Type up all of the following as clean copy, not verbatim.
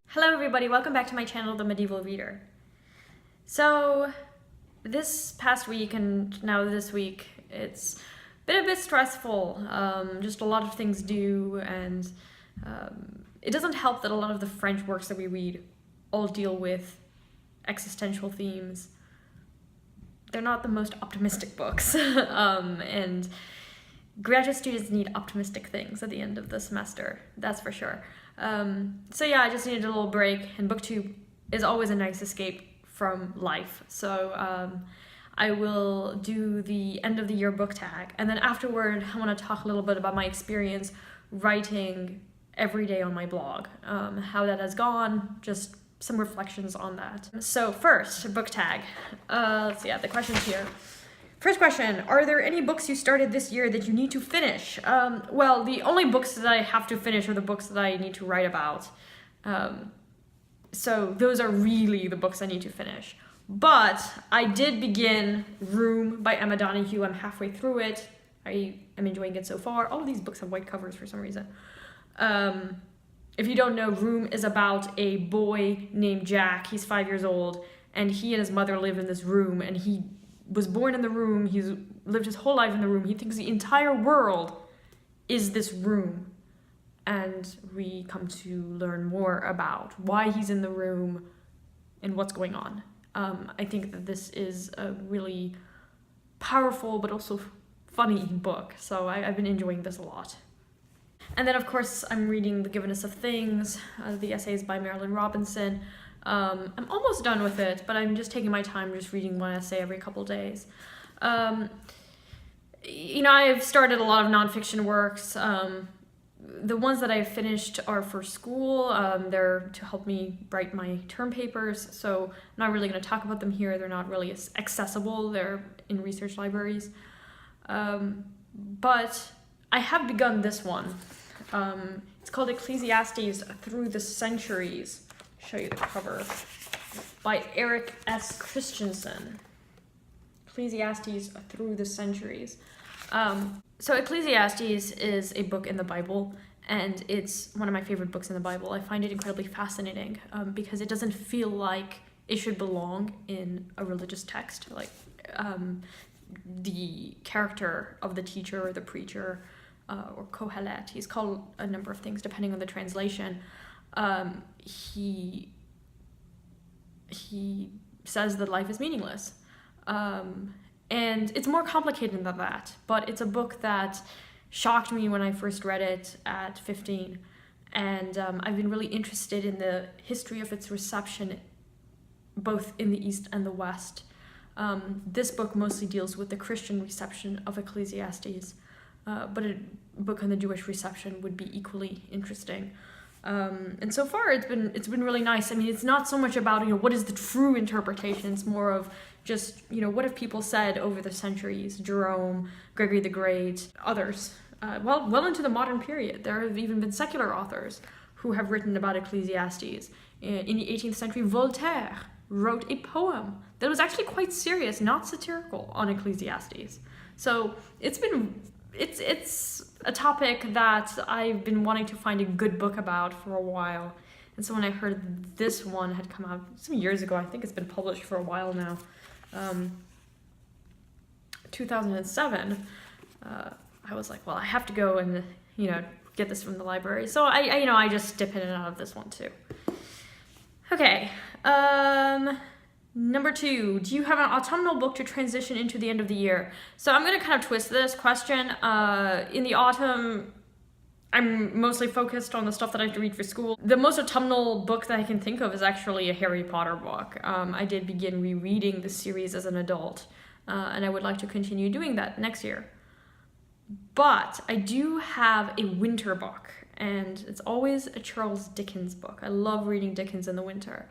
Hello everybody, welcome back to my channel, The Medieval Reader. So, this past week and now this week, it's been a bit stressful. Just a lot of things due, and it doesn't help that a lot of the French works that we read all deal with existential themes. They're not the most optimistic books, and graduate students need optimistic things at the end of the semester, that's for sure. So yeah, I just needed a little break, and BookTube is always a nice escape from life. So I will do the end of the year book tag, and then afterward I want to talk a little bit about my experience writing every day on my blog, how that has gone, just some reflections on that. So first, book tag. Let's see, the questions here. First question, are there any books you started this year that you need to finish? Well, the only books that I have to finish are the books that I need to write about. So those are really the books I need to finish. But I did begin Room by Emma Donoghue. I'm halfway through it. I am enjoying it so far. All of these books have white covers for some reason. If you don't know, Room is about a boy named Jack. He's 5 years old, and he and his mother live in this room, and he was born in the room, he's lived his whole life in the room, he thinks the entire world is this room. And we come to learn more about why he's in the room and what's going on. I think that this is a really powerful but also funny book, so I've been enjoying this a lot. And then of course I'm reading The Givenness of Things, the essays by Marilynne Robinson. I'm almost done with it, but I'm just taking my time just reading one essay every couple days. I've started a lot of nonfiction works. The ones that I've finished are for school. They're to help me write my term papers, so I'm not really going to talk about them here. They're not really accessible. They're in research libraries. But I have begun this one. It's called Ecclesiastes Through the Centuries. Show you the cover, by Eric S. Christensen. Ecclesiastes Through the Centuries. So Ecclesiastes is a book in the Bible, and it's one of my favorite books in the Bible. I find it incredibly fascinating because it doesn't feel like it should belong in a religious text. Like the character of the teacher or the preacher or Kohelet, he's called a number of things depending on the translation. He says that life is meaningless. And it's more complicated than that, but it's a book that shocked me when I first read it at 15. And I've been really interested in the history of its reception, both in the East and the West. This book mostly deals with the Christian reception of Ecclesiastes, but a book on the Jewish reception would be equally interesting. And so far it's been really nice. I mean, it's not so much about, what is the true interpretation. It's more of just, what have people said over the centuries? Jerome, Gregory the Great, others. Well into the modern period. There have even been secular authors who have written about Ecclesiastes. In the 18th century, Voltaire wrote a poem that was actually quite serious, not satirical, on Ecclesiastes. So it's a topic that I've been wanting to find a good book about for a while. And so when I heard this one had come out some years ago, I think it's been published for a while now, 2007, I was like, well, I have to go and, get this from the library. So I just dip in and out of this one too. Okay, Number 2, do you have an autumnal book to transition into the end of the year? So I'm going to kind of twist this question. In the autumn, I'm mostly focused on the stuff that I have to read for school. The most autumnal book that I can think of is actually a Harry Potter book. I did begin rereading the series as an adult, and I would like to continue doing that next year. But I do have a winter book, and it's always a Charles Dickens book. I love reading Dickens in the winter.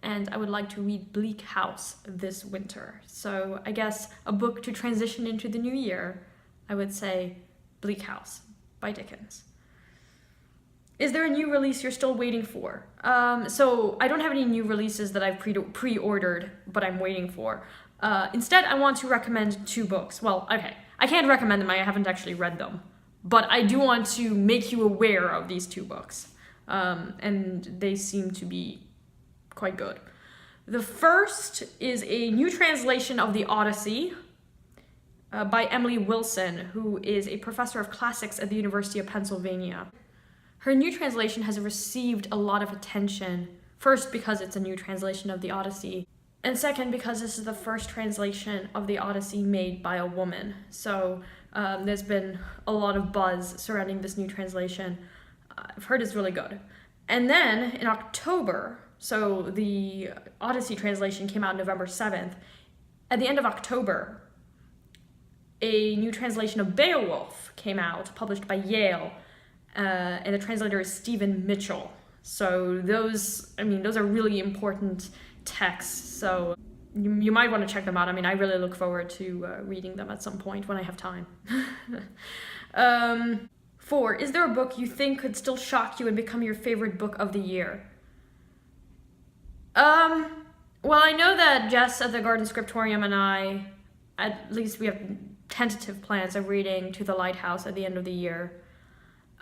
And I would like to read Bleak House this winter. So I guess a book to transition into the new year, I would say Bleak House by Dickens. Is there a new release you're still waiting for? So I don't have any new releases that I've pre-ordered, but I'm waiting for. Instead, I want to recommend 2 books. Well, okay, I can't recommend them, I haven't actually read them. But I do want to make you aware of these 2 books. and they seem to be quite good. The first is a new translation of the Odyssey by Emily Wilson, who is a professor of classics at the University of Pennsylvania. Her new translation has received a lot of attention, first because it's a new translation of the Odyssey, and second because this is the first translation of the Odyssey made by a woman. So there's been a lot of buzz surrounding this new translation. I've heard it's really good. And then in October, so the Odyssey translation came out November 7th. At the end of October, a new translation of Beowulf came out, published by Yale, and the translator is Stephen Mitchell. So those are really important texts, so you might want to check them out. I mean, I really look forward to reading them at some point when I have time. 4, is there a book you think could still shock you and become your favorite book of the year? Well, I know that Jess at the Garden Scriptorium and I, at least we have tentative plans of reading To the Lighthouse at the end of the year.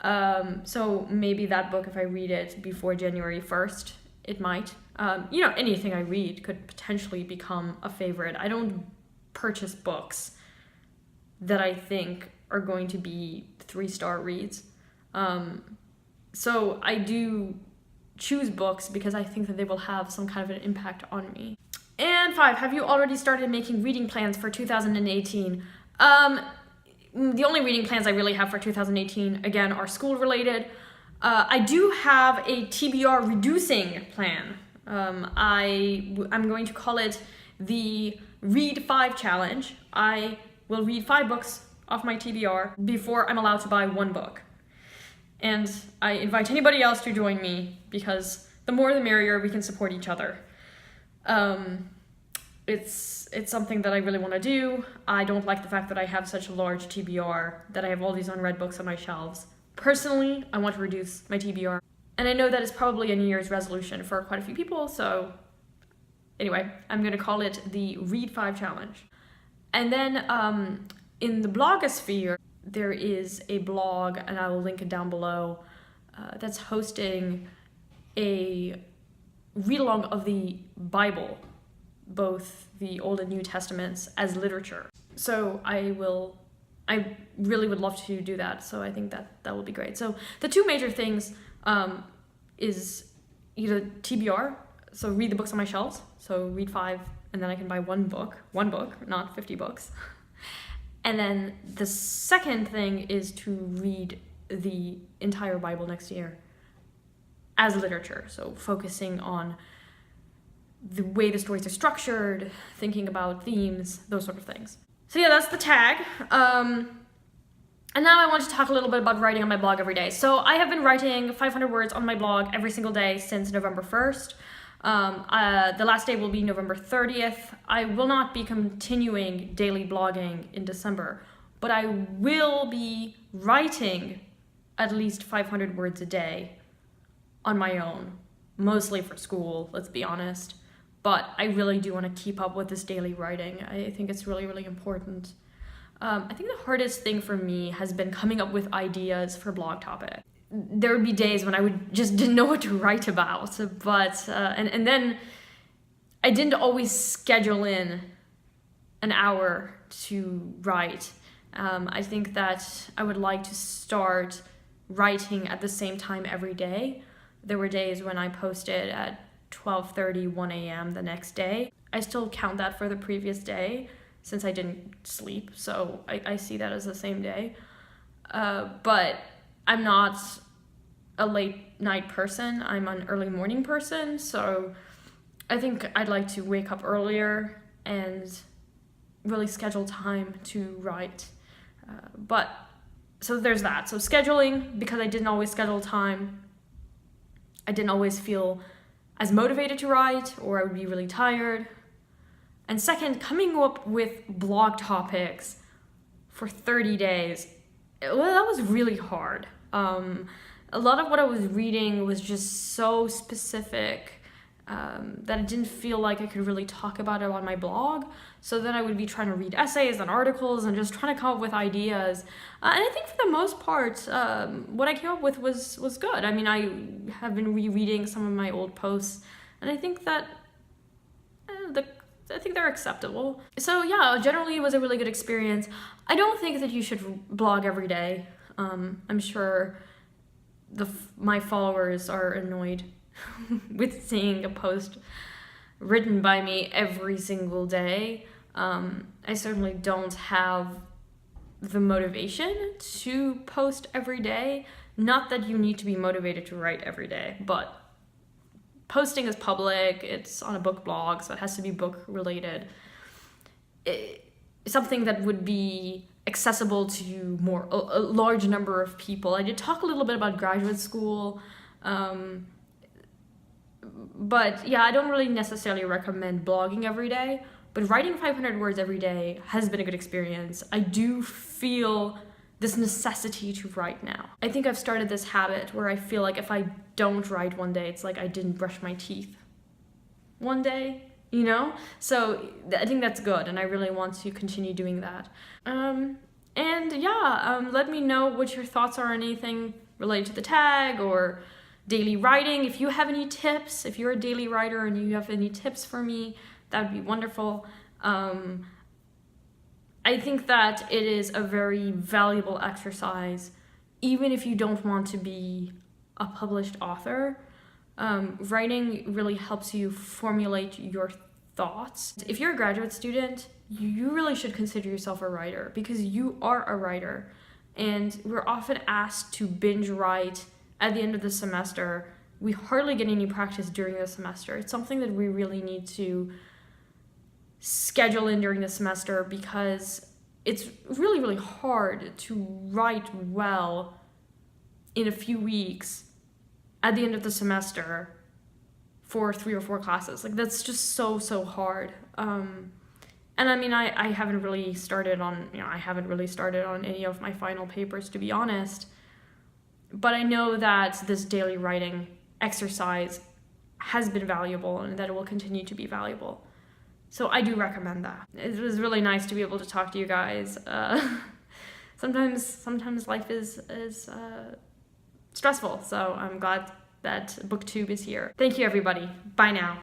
So maybe that book, if I read it before January 1st, it might. Anything I read could potentially become a favorite. I don't purchase books that I think are going to be 3-star reads. So I do choose books because I think that they will have some kind of an impact on me. And 5, have you already started making reading plans for 2018? The only reading plans I really have for 2018, again, are school-related. I do have a TBR reducing plan. I'm going to call it the Read 5 Challenge. I will read 5 books off my TBR before I'm allowed to buy 1 book. And I invite anybody else to join me because the more the merrier, we can support each other. It's something that I really want to do. I don't like the fact that I have such a large TBR, that I have all these unread books on my shelves. Personally, I want to reduce my TBR. And I know that is probably a New Year's resolution for quite a few people, so anyway, I'm going to call it the Read 5 Challenge. And then in the blogosphere, there is a blog, and I will link it down below, that's hosting a read-along of the Bible, both the Old and New Testaments, as literature. So I really would love to do that, so I think that will be great. So the 2 major things is either TBR, so read the books on my shelves, so read 5, and then I can buy one book, not 50 books. And then the second thing is to read the entire Bible next year as literature, so focusing on the way the stories are structured, thinking about themes, those sort of things. So yeah, that's the tag. And now I want to talk a little bit about writing on my blog every day. So I have been writing 500 words on my blog every single day since November 1st. The last day will be November 30th. I will not be continuing daily blogging in December, but I will be writing at least 500 words a day on my own, mostly for school, let's be honest. But I really do want to keep up with this daily writing. I think it's really, really important. I think the hardest thing for me has been coming up with ideas for blog topics. There would be days when I didn't know what to write about, but and then I didn't always schedule in an hour to write. I think that I would like to start writing at the same time every day. There were days when I posted at 12:30, 1 a.m. the next day. I still count that for the previous day since I didn't sleep, so I see that as the same day. But I'm not a late night person, I'm an early morning person, so I think I'd like to wake up earlier and really schedule time to write. So there's that. So scheduling, because I didn't always schedule time, I didn't always feel as motivated to write, or I would be really tired. And second, coming up with blog topics for 30 days, well, that was really hard. A lot of what I was reading was just so specific, that I didn't feel like I could really talk about it on my blog. So then I would be trying to read essays and articles and just trying to come up with ideas. And I think for the most part, what I came up with was good. I mean, I have been rereading some of my old posts, and I think that I think they're acceptable. So yeah, generally it was a really good experience. I don't think that you should blog every day. I'm sure my followers are annoyed with seeing a post written by me every single day. I certainly don't have the motivation to post every day. Not that you need to be motivated to write every day, but posting is public, it's on a book blog, so it has to be book related. Something that would be accessible to a large number of people. I did talk a little bit about graduate school, but yeah, I don't really necessarily recommend blogging every day, but writing 500 words every day has been a good experience. I do feel this necessity to write now. I think I've started this habit where I feel like if I don't write one day, it's like I didn't brush my teeth one day, you know? So I think that's good, and I really want to continue doing that. Let me know what your thoughts are on anything related to the tag or daily writing. If you have any tips, if you're a daily writer and you have any tips for me, that would be wonderful. I think that it is a very valuable exercise, even if you don't want to be a published author. Writing really helps you formulate your thoughts. If you're a graduate student, you really should consider yourself a writer, because you are a writer, and we're often asked to binge write at the end of the semester. We hardly get any practice during the semester. It's something that we really need to schedule in during the semester, because it's really, really hard to write well in a few weeks at the end of the semester for 3 or 4 classes. Like, that's just so hard. And I mean, I haven't really started on any of my final papers, to be honest, but I know that this daily writing exercise has been valuable and that it will continue to be valuable. So I do recommend that. It was really nice to be able to talk to you guys. Sometimes life is stressful, so I'm glad that BookTube is here. Thank you, everybody. Bye now.